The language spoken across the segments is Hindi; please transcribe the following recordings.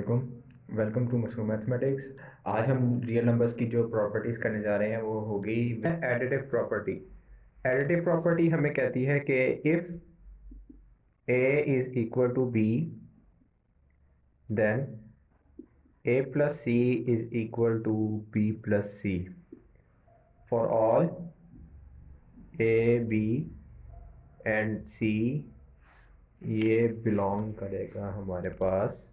वालेकुम। Welcome to mushroom mathematics. आज हम रियल नंबर्स की जो प्रॉपर्टीज़ करने जा रहे हैं वो होगी एडिटिव प्रॉपर्टी। एडिटिव प्रॉपर्टी हमें कहती है कि if A is equal to B then A plus C is equal to B plus C for all A B and C. ये बिलोंग करेगा हमारे पास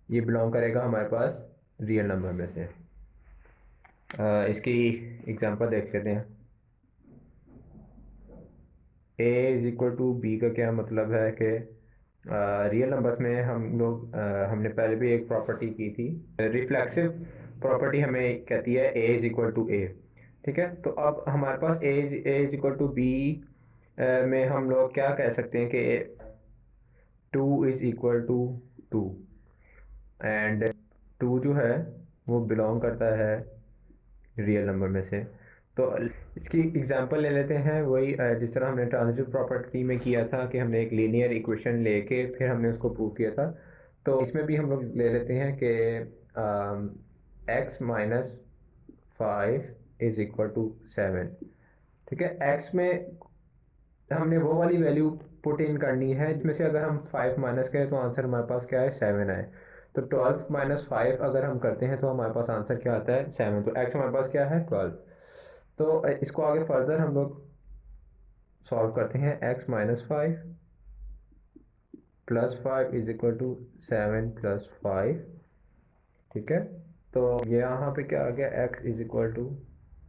ये बिलोंग करेगा हमारे पास रियल नंबर में से। इसकी एग्जांपल देख लेते हैं। ए इज इक्वल टू बी का क्या मतलब है कि रियल नंबर्स में हमने पहले भी एक प्रॉपर्टी की थी। रिफ्लेक्सिव प्रॉपर्टी हमें कहती है a is equal to a. ठीक है, तो अब हमारे पास a is equal to b में हम लोग क्या कह सकते हैं कि two is equal to two and two जो है वो बिलोंग करता है रियल नंबर में से। तो इसकी एग्जांपल ले लेते हैं, वही जिस तरह हमने ट्रांजिटिव प्रॉपर्टी में किया था कि हमने एक लीनियर इक्वेशन लेके फिर हमने उसको प्रूव किया था। तो इसमें भी हम लोग ले लेते हैं कि x minus five is equal to seven. ठीक है, एक्स में हमने वो वाली वैल्यू पुट इन करनी है जिसमें से अगर हम फाइव माइनस करें तो आंसर हमारे पास क्या है, सेवन आए। तो ट्वेल्व माइनस फाइव अगर हम करते हैं तो हमारे पास आंसर क्या आता है, सेवन। तो एक्स हमारे पास क्या है, ट्वेल्व। तो इसको आगे फर्दर हम लोग सॉल्व करते हैं। X minus five plus five is equal to seven plus five. ठीक है, तो ये यहाँ पे क्या आ गया, x is equal to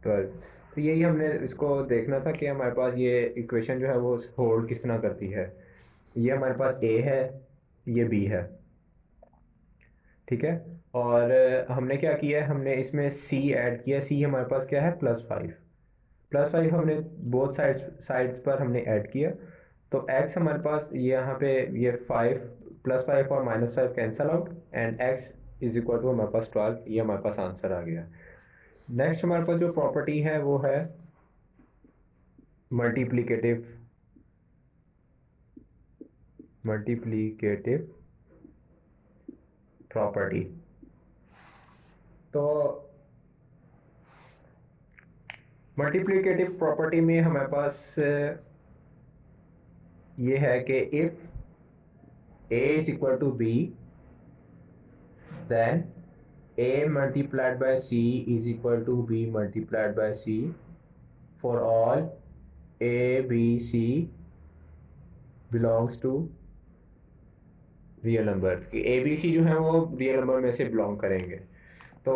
twelve. तो यही हमने इसको देखना था कि हमारे पास ये इक्वेशन जो है वो होल्ड किस तरह करती है। ये हमारे पास ए है, ये बी है। ठीक है, और हमने क्या किया है, हमने इसमें सी ऐड किया। सी हमारे पास क्या है, प्लस फाइव। प्लस फाइव हमने बोथ साइड्स पर हमने ऐड किया। तो एक्स हमारे पास ये यहाँ पे ये फाइव प्लस फाइव और minus five cancel out and x is equal to हमारे पास ट्वेल्व। ये हमारे पास आंसर आ गया। नेक्स्ट हमारे पास जो प्रॉपर्टी है वो है मल्टीप्लिकेटिव मल्टीप्लिकेटिव प्रॉपर्टी। तो मल्टीप्लिकेटिव प्रॉपर्टी में हमारे पास ये है कि if a is equal to B then a multiplied by c is equal to b multiplied by c for all a b c belongs to real number. A b c जो है वो रियल नंबर में से बिलोंग करेंगे। तो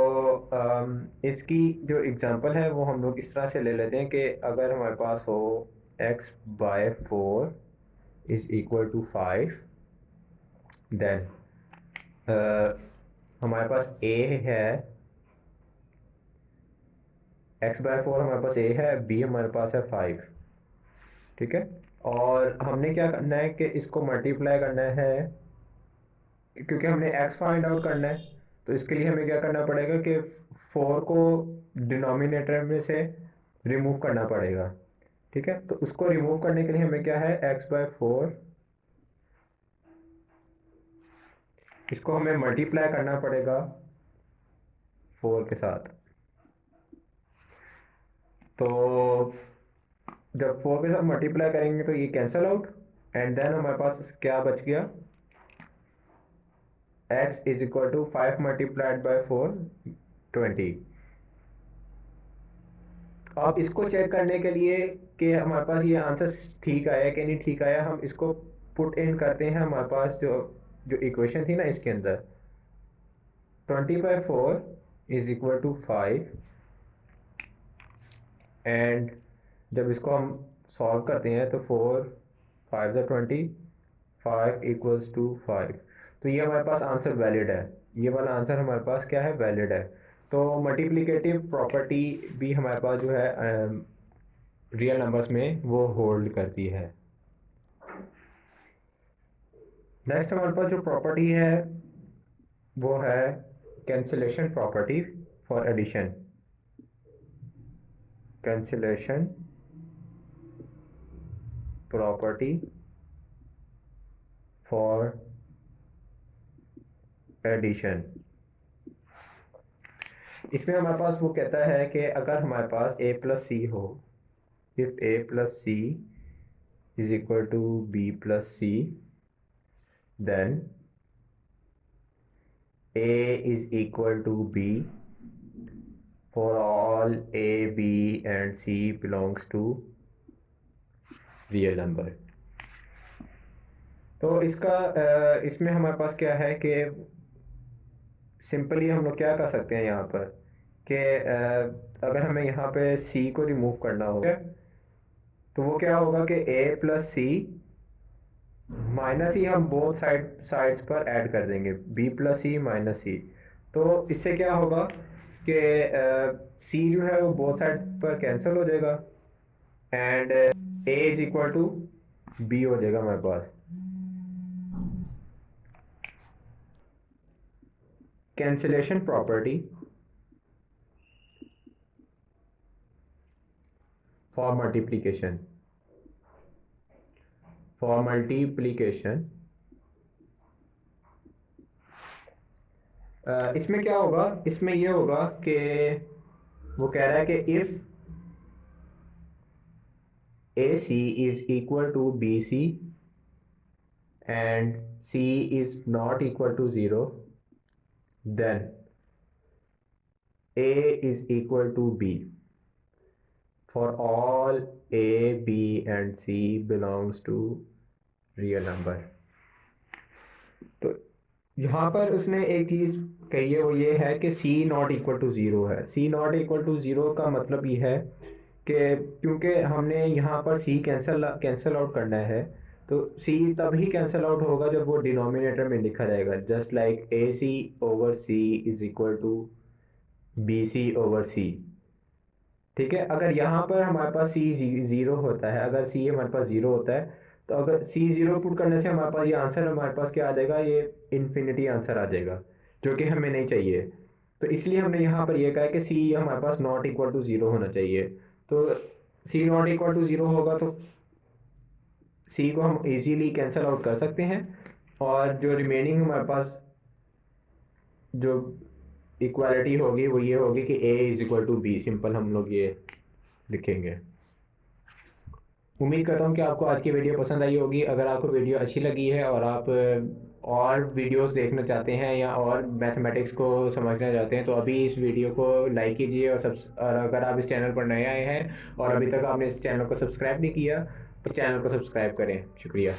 इसकी जो एग्जांपल है वो हम लोग इस तरह से ले लेते हैं कि अगर हमारे पास हो x by four is equal to five then हमारे पास a है, x बाय फोर हमारे पास a है, b हमारे पास है फाइव। ठीक है, और हमने क्या करना है कि इसको मल्टीप्लाई करना है क्योंकि हमने x फाइंड आउट करना है। तो इसके लिए हमें क्या करना पड़ेगा कि फोर को डिनोमिनेटर में से रिमूव करना पड़ेगा। ठीक है, तो उसको रिमूव करने के लिए हमें क्या है, x बाय फोर, इसको हमें मल्टीप्लाई करना पड़ेगा फोर के साथ। तो जब फोर के साथ मल्टीप्लाई करेंगे तो ये कैंसल आउट एंड देन हमारे पास क्या बच गया, x is equal to five multiplied by four, 20। अब इसको चेक करने के लिए कि हमारे पास ये आंसर ठीक आया कि नहीं ठीक आया, हम इसको पुट इन करते हैं हमारे पास जो जो इक्वेशन थी ना इसके अंदर। 20/4 is equal to five and जब इसको हम सॉल्व करते हैं तो फोर फाइव ज़ा 20, फाइव इक्वल्स टू फाइव। तो ये हमारे पास आंसर वैलिड है, ये वाला आंसर हमारे पास क्या है, वैलिड है। तो मल्टीप्लिकेटिव प्रॉपर्टी भी हमारे पास जो है रियल नंबर्स में वो होल्ड करती है। नेक्स्ट हमारे पास जो प्रॉपर्टी है वो है cancellation property for addition. Cancellation property for addition. इसमें हमारे पास वो कहता है कि अगर हमारे पास a प्लस सी हो, if a plus c is equal to b plus c, then a is equal to b for all a, b and c belongs to real number. तो इसमें हमारे पास क्या है कि सिंपली हम लोग क्या कर सकते हैं यहाँ पर कि अगर हमें यहाँ पे c को रिमूव करना होगा तो वो क्या होगा कि a प्लस सी माइनस ही हम बोथ साइड्स पर ऐड कर देंगे, b प्लस सी माइनस सी। तो इससे क्या होगा कि c जो है वो बोथ साइड पर कैंसिल हो जाएगा and a is equal to b हो जाएगा हमारे पास। कैंसिलेशन प्रॉपर्टी फॉर मल्टीप्लिकेशन, इसमें क्या होगा, इसमें ये होगा कि वो कह रहा है कि if AC is equal to BC and C is not equal to 0, then A is equal to B for all A, B and C belongs to real number। तो यहाँ पर उसने एक चीज़ कही है, वो ये है कि C not equal to zero है। C not equal to zero का मतलब ये है कि क्योंकि हमने यहाँ पर C कैंसिल आउट करना है, तो C तभी कैंसिल आउट होगा जब वो डिनोमिनेटर में लिखा जाएगा, just like AC over C is equal to BC over C। ठीक है, अगर यहाँ पर हमारे पास C ज़ीरो होता है, अगर C हमारे पास ज़ीरो होता है, तो अगर C ज़ीरो पुट करने से हमारे पास ये आंसर हमारे पास क्या आ जाएगा, ये इन्फिनिटी आंसर आ जाएगा, जो कि हमें नहीं चाहिए। तो इसलिए हमने यहाँ पर ये कहा है कि C हमारे पास नॉट इक्वल टू ज़ीरो होना चाहिए। तो C not equal to zero होगा तो C को हम इजीली कैंसिल आउट कर सकते हैं, और जो रिमेनिंग हमारे पास जो इक्वालिटी होगी वो ये होगी कि A is equal to b. Simple हम लोग ये लिखेंगे। उम्मीद करता हूँ कि आपको आज की वीडियो पसंद आई होगी। अगर आपको वीडियो अच्छी लगी है और आप और वीडियोस देखना चाहते हैं या और मैथमेटिक्स को समझना चाहते हैं, तो अभी इस वीडियो को लाइक कीजिए, और अगर आप इस चैनल पर नए आए हैं और अभी तक आपने इस चैनल को सब्सक्राइब नहीं किया तो चैनल को सब्सक्राइब करें। शुक्रिया।